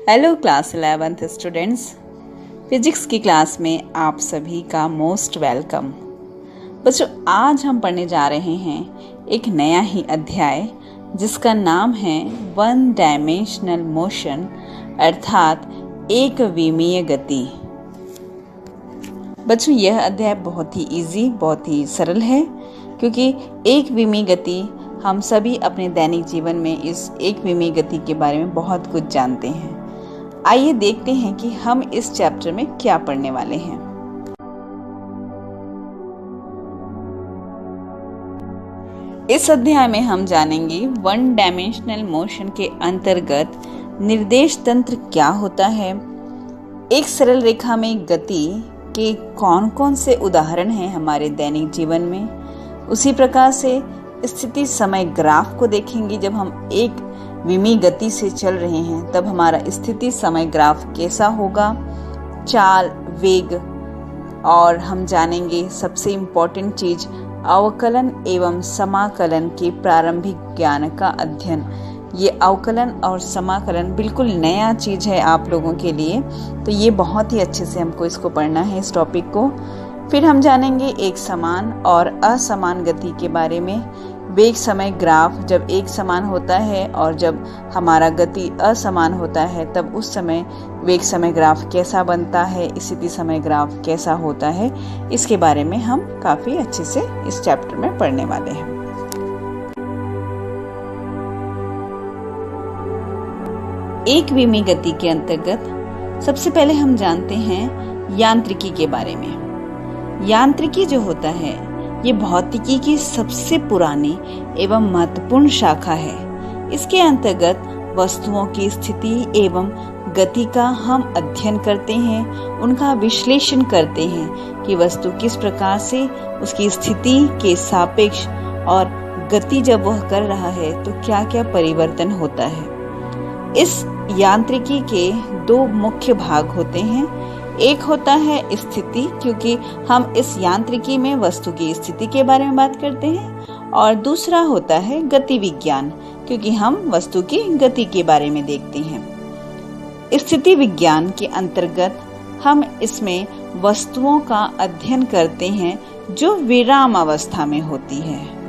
Hello class 11th students, physics की class में आप सभी का मोस्ट वेलकम। बच्चों, आज हम पढ़ने जा रहे हैं एक नया ही अध्याय जिसका नाम है वन डायमेंशनल मोशन अर्थात एक विमीय गति। बच्चों, यह अध्याय बहुत ही इजी, बहुत ही सरल है क्योंकि एक विमीय गति हम सभी अपने दैनिक जीवन में इस एक विमीय गति के बारे में बहुत कुछ जानते हैं। आइए देखते हैं कि हम इस चैप्टर में क्या पढ़ने वाले हैं। इस अध्याय में हम जानेंगे वन डायमेंशनल मोशन के अंतर्गत निर्देश तंत्र क्या होता है, एक सरल रेखा में गति के कौन कौन से उदाहरण हैं हमारे दैनिक जीवन में। उसी प्रकार से स्थिति समय ग्राफ को देखेंगे। जब हम एक विमीय गति से चल रहे हैं तब हमारा स्थिति समय ग्राफ कैसा होगा, चाल, वेग, और हम जानेंगे सबसे इम्पोर्टेंट चीज अवकलन एवं समाकलन के प्रारंभिक ज्ञान का अध्ययन। ये अवकलन और समाकलन बिल्कुल नया चीज है आप लोगों के लिए, तो ये बहुत ही अच्छे से हमको इसको पढ़ना है, इस टॉपिक को। फिर हम जानेंगे एक समान और असमान गति के बारे में, वेग समय ग्राफ जब एक समान होता है और जब हमारा गति असमान होता है तब उस समय वेग समय ग्राफ कैसा बनता है, स्थिति समय ग्राफ कैसा होता है, इसके बारे में हम काफी अच्छे से इस चैप्टर में पढ़ने वाले हैं। एक विमीय गति के अंतर्गत सबसे पहले हम जानते हैं यांत्रिकी के बारे में। यांत्रिकी जो होता है ये भौतिकी की सबसे पुरानी एवं महत्वपूर्ण शाखा है। इसके अंतर्गत वस्तुओं की स्थिति एवं गति का हम अध्ययन करते हैं, उनका विश्लेषण करते हैं कि वस्तु किस प्रकार से उसकी स्थिति के सापेक्ष और गति जब वह कर रहा है तो क्या क्या परिवर्तन होता है। इस यांत्रिकी के दो मुख्य भाग होते हैं। एक होता है स्थिति, क्योंकि हम इस यांत्रिकी में वस्तु की स्थिति के बारे में बात करते हैं, और दूसरा होता है गति विज्ञान, क्योंकि हम वस्तु की गति के बारे में देखते हैं। स्थिति विज्ञान के अंतर्गत हम इसमें वस्तुओं का अध्ययन करते हैं जो विराम अवस्था में होती है।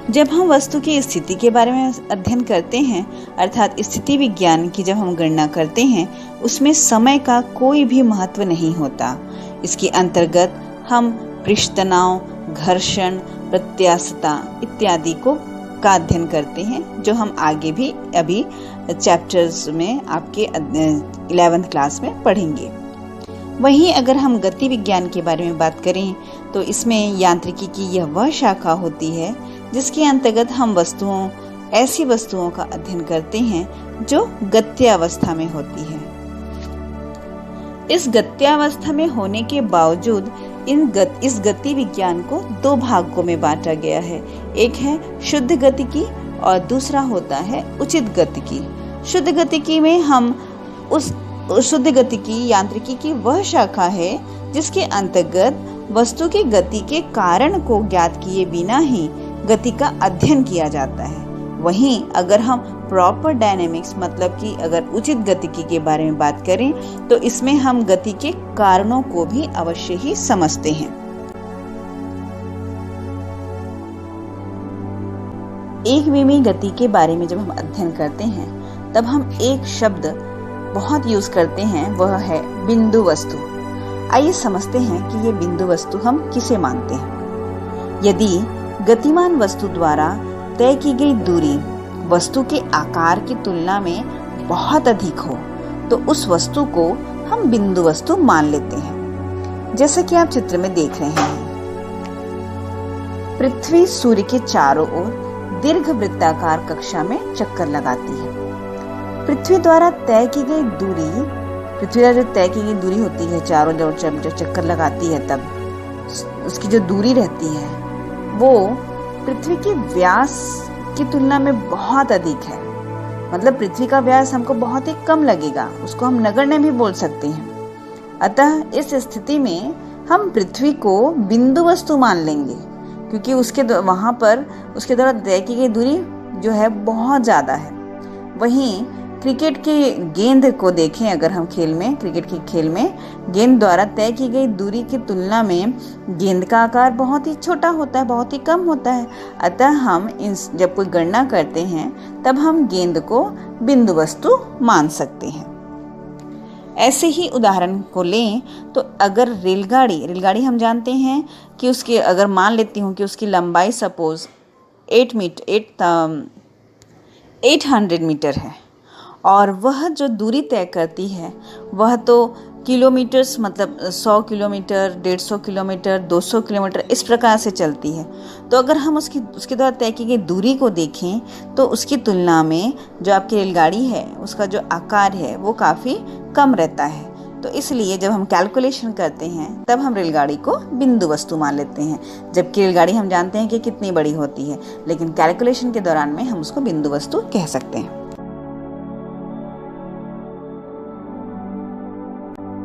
जब हम वस्तु की स्थिति के बारे में अध्ययन करते हैं अर्थात स्थिति विज्ञान की जब हम गणना करते हैं उसमें समय का कोई भी महत्व नहीं होता। इसके अंतर्गत हम पृष्ठ तनाव, घर्षण, प्रत्यास्थता इत्यादि का अध्ययन करते हैं, जो हम आगे भी अभी चैप्टर्स में आपके 11th क्लास में पढ़ेंगे। वहीं अगर हम गति विज्ञान के बारे में बात करें तो इसमें यांत्रिकी की यह वह शाखा होती है जिसके अंतर्गत हम ऐसी वस्तुओं का अध्ययन करते हैं जो गत्यावस्था में होती है। इस गत्यावस्था में होने के बावजूद इस गति विज्ञान को दो भागों में बांटा गया है। एक है शुद्ध गतिकी और दूसरा होता है उचित गतिकी। शुद्ध गतिकी में हम शुद्ध गतिकी यांत्रिकी की वह शाखा है जिसके अंतर्गत वस्तु की गति के कारण को ज्ञात किए बिना ही गति का अध्ययन किया जाता है। वहीं अगर हम प्रॉपर डायनेमिक्स मतलब कि अगर उचित गतिकी के बारे में बात करें तो इसमें हम गति के कारणों को भी अवश्य ही समझते हैं। एक विमीय गति के बारे में जब हम अध्ययन करते हैं तब हम एक शब्द बहुत यूज करते हैं, वह है बिंदु वस्तु। आइए समझते हैं कि ये बिंदु वस्तु हम किसे मानते हैं। यदि गतिमान वस्तु द्वारा तय की गई दूरी वस्तु के आकार की तुलना में बहुत अधिक हो तो उस वस्तु को हम बिंदु वस्तु मान लेते हैं। जैसा कि आप चित्र में देख रहे हैं, पृथ्वी सूर्य के चारों ओर दीर्घ वृत्ताकार कक्षा में चक्कर लगाती है। पृथ्वी द्वारा तय की गई दूरी होती है चारों ओर जब चक्कर लगाती है तब उसकी जो दूरी रहती है वो पृथ्वी के व्यास की तुलना में बहुत अधिक है। मतलब पृथ्वी का व्यास हमको बहुत ही कम लगेगा, उसको हम नगण्य भी बोल सकते हैं। अतः इस स्थिति में हम पृथ्वी को बिंदु वस्तु मान लेंगे क्योंकि उसके द्वारा तय की गई दूरी जो है बहुत ज्यादा है। वहीं क्रिकेट के गेंद को देखें, अगर हम क्रिकेट के खेल में गेंद द्वारा तय की गई दूरी की तुलना में गेंद का आकार बहुत ही छोटा होता है, बहुत ही कम होता है। अतः हम जब कोई गणना करते हैं तब हम गेंद को बिंदु वस्तु मान सकते हैं। ऐसे ही उदाहरण को लें तो अगर रेलगाड़ी हम जानते हैं कि उसके, अगर मान लेती हूँ कि उसकी लंबाई सपोज 800 मीटर है और वह जो दूरी तय करती है वह तो किलोमीटर्स, मतलब 100 किलोमीटर, 150 किलोमीटर, 200 किलोमीटर इस प्रकार से चलती है। तो अगर हम उसके द्वारा तय की गई दूरी को देखें तो उसकी तुलना में जो आपकी रेलगाड़ी है उसका जो आकार है वो काफ़ी कम रहता है। तो इसलिए जब हम कैलकुलेशन करते हैं तब हम रेलगाड़ी को बिंदु वस्तु मान लेते हैं, जबकि रेलगाड़ी हम जानते हैं कि कितनी बड़ी होती है, लेकिन कैलकुलेशन के दौरान में हम उसको बिंदु वस्तु कह सकते हैं।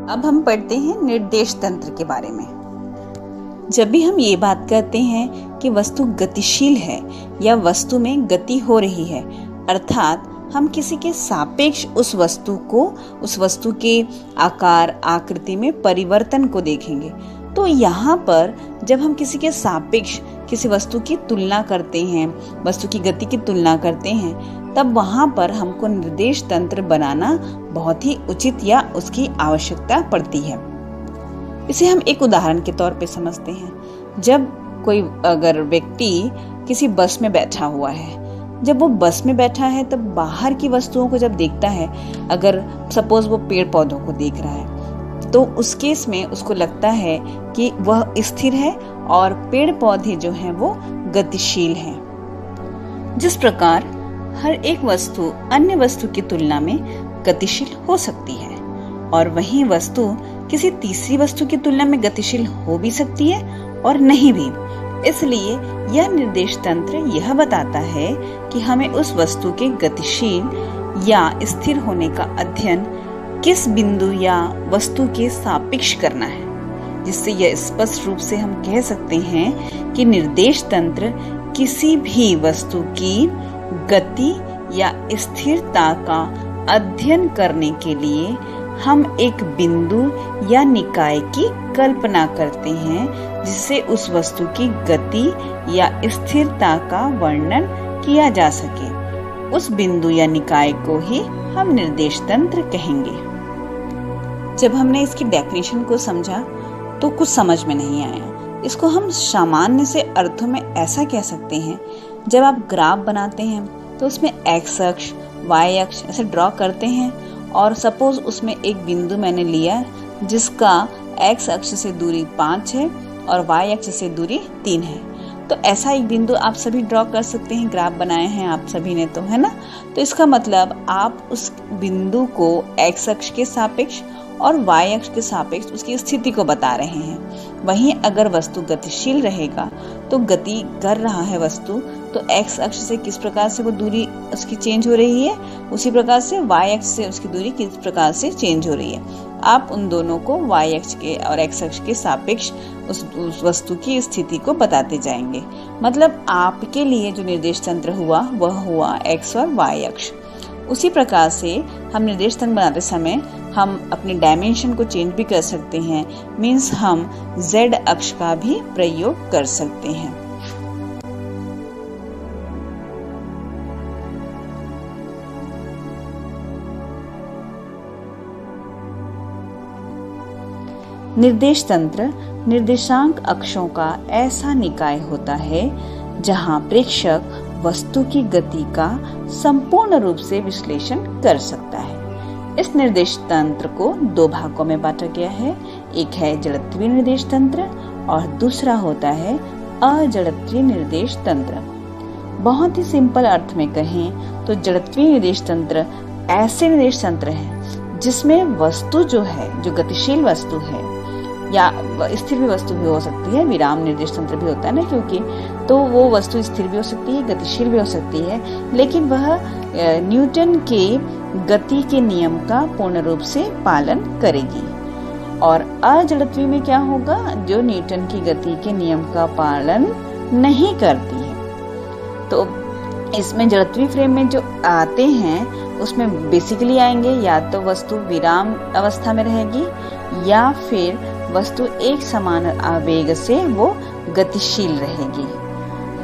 अब हम पढ़ते हैं निर्देश तंत्र के बारे में। जब भी हम ये बात करते हैं कि वस्तु गतिशील है या वस्तु में गति हो रही है, अर्थात हम किसी के सापेक्ष उस वस्तु के आकार आकृति में परिवर्तन को देखेंगे। तो यहाँ पर जब हम किसी के सापेक्ष किसी वस्तु की तुलना करते हैं, वस्तु की गति की तुलना करते हैं, तब वहाँ पर हमको निर्देश तंत्र बनाना बहुत ही उचित या उसकी आवश्यकता पड़ती है। इसे हम एक उदाहरण के तौर पे समझते हैं। जब कोई अगर व्यक्ति किसी बस में बैठा हुआ है, जब वो बस में बैठा है तब बाहर की वस्तुओं को जब देखता है, अगर सपोज वो पेड़ पौधों को देख रहा है, तो उस केस में उसको लगता है कि वह स्थिर है और पेड़ पौधे जो हैं वो गतिशील हैं। जिस प्रकार हर एक वस्तु अन्य वस्तु की तुलना में गतिशील हो सकती है और वही वस्तु किसी तीसरी वस्तु की तुलना में गतिशील हो भी सकती है और नहीं भी। इसलिए यह निर्देश तंत्र यह बताता है कि हमें उस वस्तु के गतिशील या स्थिर होने का अध्ययन किस बिंदु या वस्तु के सापेक्ष करना है, जिससे यह स्पष्ट रूप से हम कह सकते हैं कि निर्देश तंत्र किसी भी वस्तु की गति या स्थिरता का अध्ययन करने के लिए हम एक बिंदु या निकाय की कल्पना करते हैं, जिससे उस वस्तु की गति या स्थिरता का वर्णन किया जा सके। उस बिंदु या निकाय को ही हम निर्देश तंत्र कहेंगे। जब हमने इसकी डेफिनेशन को समझा तो कुछ समझ में नहीं आया। इसको हम सामान्य से अर्थों में ऐसा कह सकते हैं, जब आप ग्राफ बनाते हैं तो उसमें एक्स अक्ष, वाई अक्ष ऐसे ड्रॉ करते हैं और सपोज उसमें एक बिंदु मैंने लिया जिसका एक्स अक्ष से दूरी 5 है और वाई अक्ष से दूरी 3 है। तो ऐसा एक बिंदु आप सभी ड्रॉ कर सकते हैं, ग्राफ बनाए हैं आप सभी ने, तो है ना। तो इसका मतलब आप उस बिंदु को एक्स अक्ष के सापेक्ष और वाई अक्ष के सापेक्ष उसकी स्थिति को बता रहे हैं। वहीं अगर वस्तु गतिशील रहेगा तो गति कर रहा है वस्तु, तो एक्स अक्ष से किस प्रकार से वो दूरी उसकी चेंज हो रही है, उसी प्रकार से वाई अक्ष से उसकी दूरी किस प्रकार से चेंज हो रही है। आप उन दोनों को वाई अक्ष के और एक्स अक्ष के सापेक्ष उस वस्तु की स्थिति को बताते जाएंगे। मतलब आपके लिए जो निर्देश तंत्र हुआ वह हुआ एक्स और वाई अक्ष। उसी प्रकार से हम निर्देश तंत्र बनाते समय हम अपने डायमेंशन को चेंज भी कर सकते हैं, मीन्स हम z अक्ष का भी प्रयोग कर सकते हैं। निर्देश तंत्र निर्देशांक अक्षों का ऐसा निकाय होता है जहां प्रेक्षक वस्तु की गति का संपूर्ण रूप से विश्लेषण कर सकता है। इस निर्देश तंत्र को 2 भागों में बांटा गया है। एक है जड़त्वीय निर्देश तंत्र और दूसरा होता है अजड़त्वीय निर्देश तंत्र। बहुत ही सिंपल अर्थ में कहें तो जड़त्वीय निर्देश तंत्र ऐसे निर्देश तंत्र है जिसमें वस्तु जो है, जो गतिशील वस्तु है या स्थिर भी वस्तु भी हो सकती है, विराम निर्देश तंत्र भी होता है ना, क्योंकि तो वो वस्तु स्थिर भी हो सकती है, गतिशील भी हो सकती है, लेकिन वह न्यूटन के गति के नियम का पूर्ण रूप से पालन करेगी। और अजड़त्वीय में क्या होगा, जो न्यूटन की गति के नियम का पालन नहीं करती है। तो इसमें जड़त्वीय फ्रेम में जो आते हैं उसमें बेसिकली आएंगे, या तो वस्तु विराम अवस्था में रहेगी या फिर वस्तु एक समान आवेग से वो गतिशील रहेगी।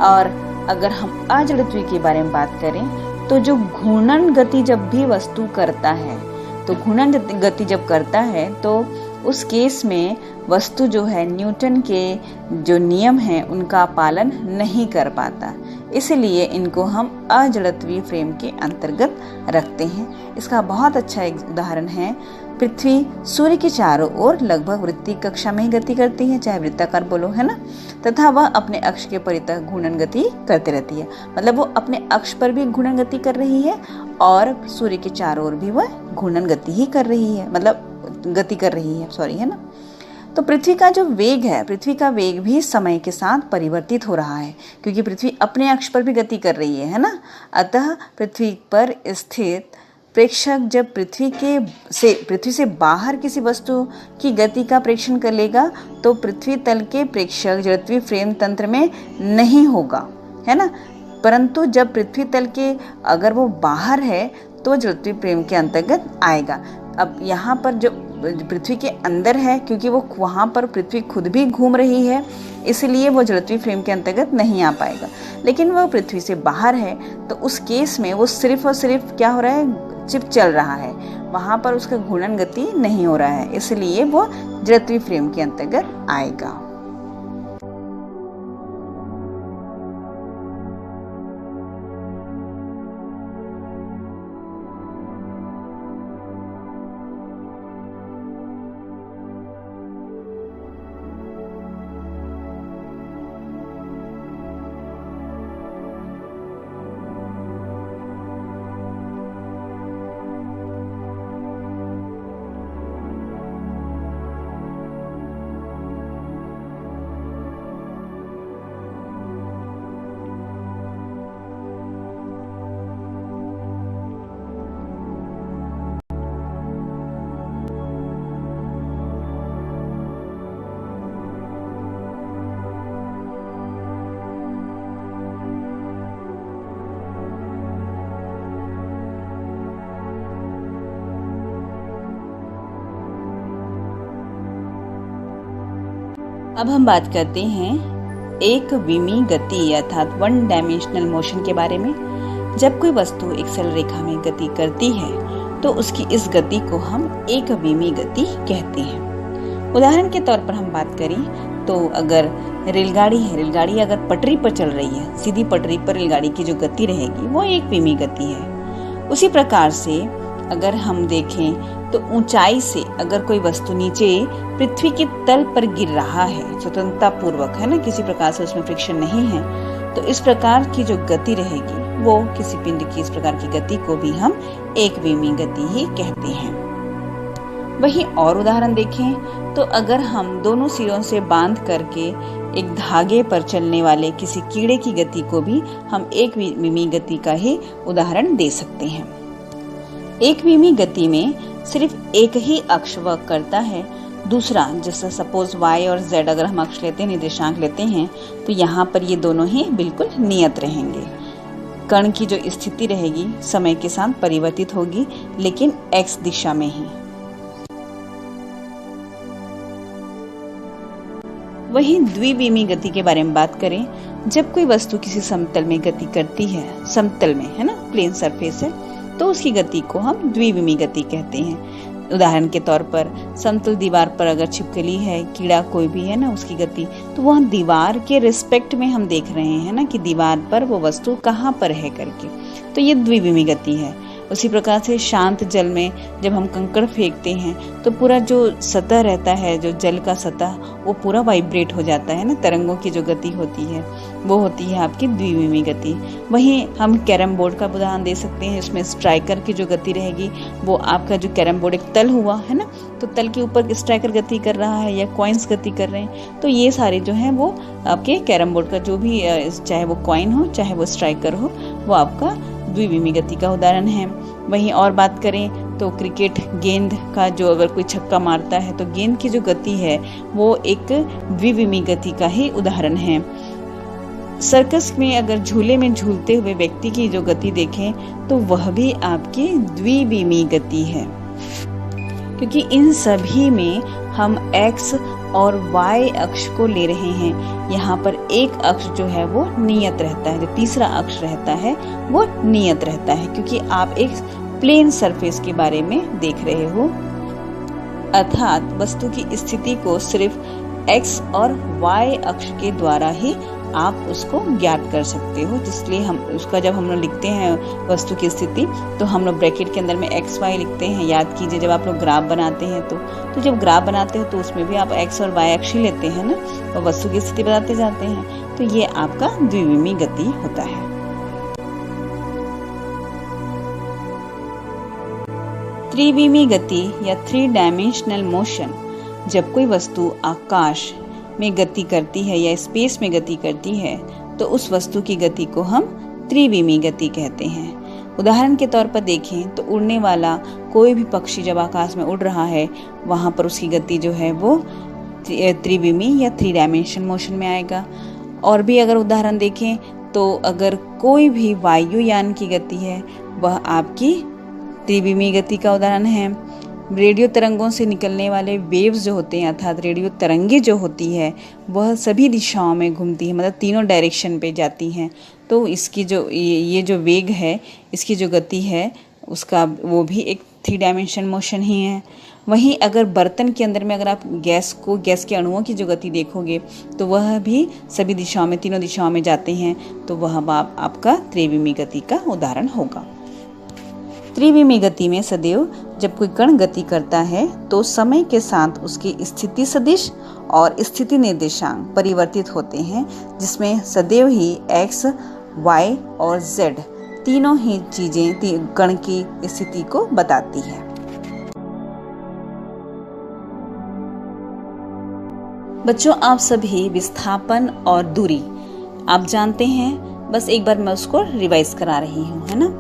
और अगर हम अजड़त्व के बारे में बात करें तो जो घूर्णन गति जब भी वस्तु करता है, तो घूर्णन गति जब करता है तो उस केस में वस्तु जो है न्यूटन के जो नियम हैं उनका पालन नहीं कर पाता, इसलिए इनको हम अजड़त्वीय फ्रेम के अंतर्गत रखते हैं। इसका बहुत अच्छा एक उदाहरण है, पृथ्वी सूर्य के चारों ओर लगभग वृत्तीय कक्षा में ही गति करती है, चाहे वृत्ताकार बोलो, है ना, तथा वह अपने अक्ष के परितः घूर्णन गति करती रहती है। मतलब वो अपने अक्ष पर भी घूर्णन गति कर रही है और सूर्य के चारों ओर भी वह घूर्णन गति ही कर रही है, मतलब गति कर रही है, सॉरी, है ना। तो पृथ्वी का जो वेग है, पृथ्वी का वेग भी समय के साथ परिवर्तित हो रहा है, क्योंकि पृथ्वी अपने अक्ष पर भी गति कर रही है ना। अतः पृथ्वी पर स्थित प्रेक्षक जब पृथ्वी से बाहर किसी वस्तु की गति का प्रेक्षण कर लेगा तो पृथ्वी तल के प्रेक्षक जड़त्वीय फ्रेम तंत्र में नहीं होगा, है ना। परंतु जब पृथ्वी तल के अगर वो बाहर है तो जड़त्वीय फ्रेम के अंतर्गत आएगा। अब यहाँ पर जो पृथ्वी के अंदर है, क्योंकि वो वहाँ पर पृथ्वी खुद भी घूम रही है, इसलिए वो जड़त्वीय फ्रेम के अंतर्गत नहीं आ पाएगा। लेकिन वह पृथ्वी से बाहर है तो उस केस में वो सिर्फ और सिर्फ क्या हो रहा है, चिप चल रहा है, वहाँ पर उसका घूर्णन गति नहीं हो रहा है, इसलिए वो जड़त्वीय फ्रेम के अंतर्गत आएगा। अब हम बात करते हैं एक विमी गति अर्थात वन डायमेंशनल मोशन के बारे में। जब कोई वस्तु एक सरल रेखा में गति करती है तो उसकी इस गति को हम एक विमी गति कहते हैं। उदाहरण के तौर पर हम बात करें तो अगर रेलगाड़ी है, रेलगाड़ी अगर पटरी पर चल रही है, सीधी पटरी पर रेलगाड़ी की जो गति रहेगी वो एक विमी गति है। उसी प्रकार से अगर हम देखें तो ऊंचाई से अगर कोई वस्तु नीचे पृथ्वी के तल पर गिर रहा है स्वतंत्रता पूर्वक, है ना, किसी प्रकार से उसमें फ्रिक्शन नहीं है, तो इस प्रकार की जो गति रहेगी वो किसी पिंड की इस प्रकार की गति को भी हम एक विमी गति ही कहते हैं। वहीं और उदाहरण देखें तो अगर हम दोनों सिरों से बांध करके एक धागे पर चलने वाले किसी कीड़े की गति को भी हम एक विमी गति का ही उदाहरण दे सकते हैं। एक विमी गति में सिर्फ एक ही अक्ष वर्क करता है, दूसरा जैसे सपोज y और z अगर हम अक्ष लेते हैं, निर्देशांक लेते हैं, तो यहाँ पर ये दोनों ही बिल्कुल नियत रहेंगे। कण की जो स्थिति रहेगी समय के साथ परिवर्तित होगी, लेकिन x दिशा में ही। वहीं द्विविमी गति के बारे में बात करें, जब कोई वस्तु किसी समतल में गति करती है, समतल में, है ना, प्लेन सरफेस है, तो उसकी गति को हम द्विविमी गति कहते हैं। उदाहरण के तौर पर समतल दीवार पर अगर छिपकली है, कीड़ा कोई भी है ना, उसकी गति, तो वह दीवार के रिस्पेक्ट में हम देख रहे हैं ना कि दीवार पर वो वस्तु कहाँ पर है करके, तो ये द्विविमी गति है। उसी प्रकार से शांत जल में जब हम कंकड़ फेंकते हैं तो पूरा जो सतह रहता है, जो जल का सतह, वो पूरा वाइब्रेट हो जाता है ना, तरंगों की जो गति होती है वो होती है आपकी द्विविमी गति। वहीं हम कैरम बोर्ड का उदाहरण दे सकते हैं, इसमें स्ट्राइकर की जो गति रहेगी वो आपका जो कैरम बोर्ड एक तल हुआ है ना, तो तल के ऊपर स्ट्राइकर गति कर रहा है या कॉइन्स गति कर रहे हैं, तो ये सारे जो हैं वो आपके कैरम बोर्ड का जो भी, चाहे वो कॉइन हो चाहे वो स्ट्राइकर हो, वो आपका द्विविमी गति का उदाहरण है। वहीं और बात करें तो क्रिकेट गेंद का जो अगर कोई छक्का मारता है तो गेंद की जो गति है वो एक द्विविमी गति का ही उदाहरण है। सर्कस में अगर झूले में झूलते हुए व्यक्ति की जो गति देखें तो वह भी आपकी द्विविमी गति है, क्योंकि इन सभी में हम x और y अक्ष को ले रहे हैं। यहाँ पर एक अक्ष जो है वो नियत रहता है, जो तीसरा अक्ष रहता है वो नियत रहता है, क्योंकि आप एक प्लेन सरफेस के बारे में देख रहे हो। अर्थात वस्तु की स्थिति को सिर्फ x और y अक्ष के द्वारा ही आप उसको ज्ञात कर सकते हो। इसलिए हम उसका जब हम लोग लिखते हैं वस्तु की स्थिति, तो हम लोग ब्रैकेट के अंदर में x y लिखते हैं। याद कीजिए जब आप लोग ग्राफ बनाते हैं तो जब ग्राफ बनाते हो तो उसमें भी आप x और y अक्ष ही लेते हैं ना, और वस्तु की स्थिति बताते जाते हैं। तो ये आपका द्विविमी गति होता है। त्रिविमी गति या 3 डायमेंशनल मोशन, जब कोई वस्तु आकाश में गति करती है या स्पेस में गति करती है तो उस वस्तु की गति को हम त्रिविमी गति कहते हैं। उदाहरण के तौर पर देखें तो उड़ने वाला कोई भी पक्षी जब आकाश में उड़ रहा है, वहां पर उसकी गति जो है वो त्रिविमी या 3 डायमेंशन मोशन में आएगा। और भी अगर उदाहरण देखें तो अगर कोई भी वायुयान की गति है, वह आपकी त्रिविमी गति का उदाहरण है। रेडियो तरंगों से निकलने वाले वेव्स जो होते हैं, अर्थात रेडियो तरंगे जो होती है, वह सभी दिशाओं में घूमती है, मतलब तीनों डायरेक्शन पे जाती हैं। तो इसकी जो ये जो वेग है, इसकी जो गति है, उसका वो भी एक 3 डायमेंशन मोशन ही है। वहीं अगर बर्तन के अंदर में अगर आप गैस के अणुओं की जो गति देखोगे तो वह भी सभी दिशाओं में, तीनों दिशाओं में जाते हैं, तो वह आपका त्रिविमी गति का उदाहरण होगा। त्रिविमी गति में सदैव जब कोई कण गति करता है तो समय के साथ उसकी स्थिति सदिश और स्थिति निर्देशांक परिवर्तित होते हैं, जिसमें सदैव ही x, y और z तीनों ही चीजें कण की स्थिति को बताती है। बच्चों, आप सभी विस्थापन और दूरी आप जानते हैं, बस एक बार मैं उसको रिवाइज करा रही हूँ, है ना।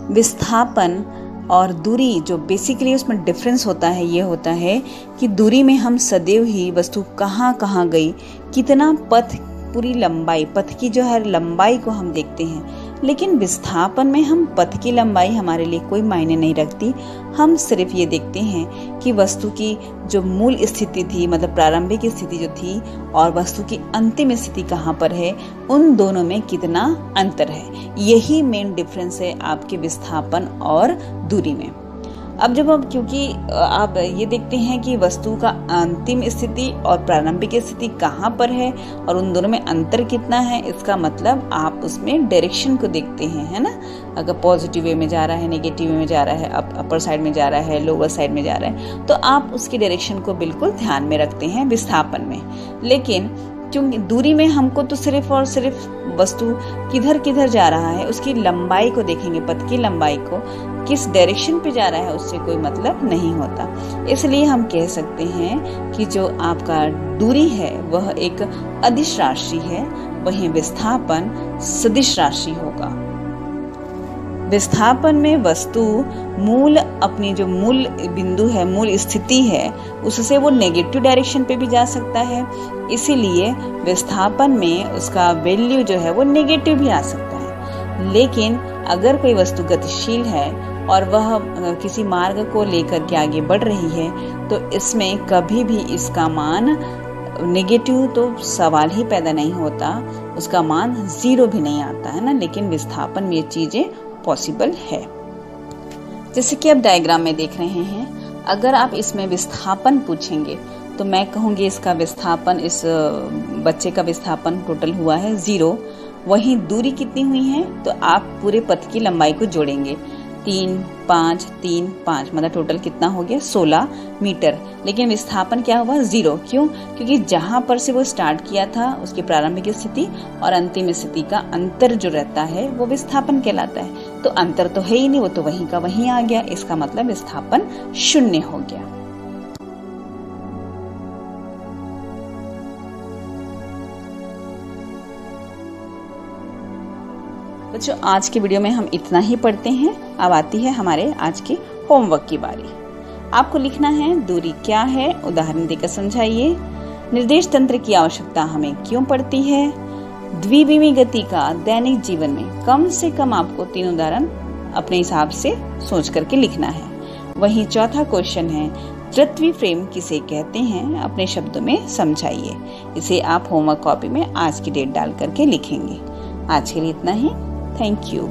विस्थापन और दूरी जो बेसिकली उसमें डिफरेंस होता है, ये होता है कि दूरी में हम सदैव ही वस्तु कहाँ कहाँ गई, कितना पथ, पूरी लंबाई, पथ की जो है लंबाई को हम देखते हैं। लेकिन विस्थापन में हम पथ की लंबाई हमारे लिए कोई मायने नहीं रखती। हम सिर्फ ये देखते हैं कि वस्तु की जो मूल स्थिति थी, मतलब प्रारंभिक स्थिति जो थी, और वस्तु की अंतिम स्थिति कहाँ पर है, उन दोनों में कितना अंतर है। यही मेन डिफरेंस है आपके विस्थापन और दूरी में। अब जब हम, क्योंकि आप ये देखते हैं कि वस्तु का अंतिम स्थिति और प्रारंभिक स्थिति कहाँ पर है और उन दोनों में अंतर कितना है, इसका मतलब आप उसमें डायरेक्शन को देखते हैं, है ना। अगर पॉजिटिव वे में जा रहा है, नेगेटिव वे में जा रहा है, अपर साइड में जा रहा है, लोअर साइड में जा रहा है, तो आप उसकी डायरेक्शन को बिल्कुल ध्यान में रखते हैं विस्थापन में। लेकिन क्योंकि दूरी में हमको तो सिर्फ और सिर्फ वस्तु किधर किधर जा रहा है उसकी लंबाई को देखेंगे, पथ की लंबाई को, किस डायरेक्शन पे जा रहा है उससे कोई मतलब नहीं होता। इसलिए हम कह सकते हैं कि जो आपका दूरी है वह एक अदिश राशि है, वहीं विस्थापन सदिश राशि होगा। विस्थापन में वस्तु अपनी जो मूल बिंदु है, मूल स्थिति है, उससे वो नेगेटिव डायरेक्शन पे भी जा सकता है। इसीलिए विस्थापन में उसका वैल्यू जो है वो नेगेटिव भी आ सकता है। लेकिन अगर कोई वस्तु गतिशील है और वह किसी मार्ग को लेकर के आगे बढ़ रही है, तो इसमें कभी भी इसका मान नेगेटिव तो सवाल ही पैदा नहीं होता, उसका मान 0 भी नहीं आता है ना। लेकिन विस्थापन में ये चीजें पॉसिबल है। जैसे कि आप डायग्राम में देख रहे हैं, अगर आप इसमें विस्थापन पूछेंगे तो मैं कहूँगी इसका विस्थापन, इस बच्चे का विस्थापन टोटल हुआ है 0। वहीं दूरी कितनी हुई है, तो आप पूरे पथ की लंबाई को जोड़ेंगे, 3, 5, 3, 5, मतलब टोटल कितना हो गया 16 मीटर। लेकिन विस्थापन क्या हुआ 0। क्यों? क्योंकि जहां पर से वो स्टार्ट किया था उसकी प्रारंभिक स्थिति और अंतिम स्थिति का अंतर जो रहता है वो विस्थापन कहलाता है। तो अंतर तो है ही नहीं, वो तो वहीं का वहीं आ गया, इसका मतलब विस्थापन 0 हो गया। बच्चों, आज की वीडियो में हम इतना ही पढ़ते हैं। अब आती है हमारे आज की होमवर्क की बारी। आपको लिखना है दूरी क्या है, उदाहरण देकर समझाइए। निर्देश तंत्र की आवश्यकता हमें क्यों पड़ती है। द्विविमी गति का दैनिक जीवन में कम से कम आपको 3 उदाहरण अपने हिसाब से सोच करके लिखना है। वहीं चौथा क्वेश्चन है, तृतीय फ्रेम किसे कहते हैं, अपने शब्दों में समझाइए। इसे आप होमवर्क कॉपी में आज की डेट डाल करके लिखेंगे। आज के लिए इतना ही। Thank you.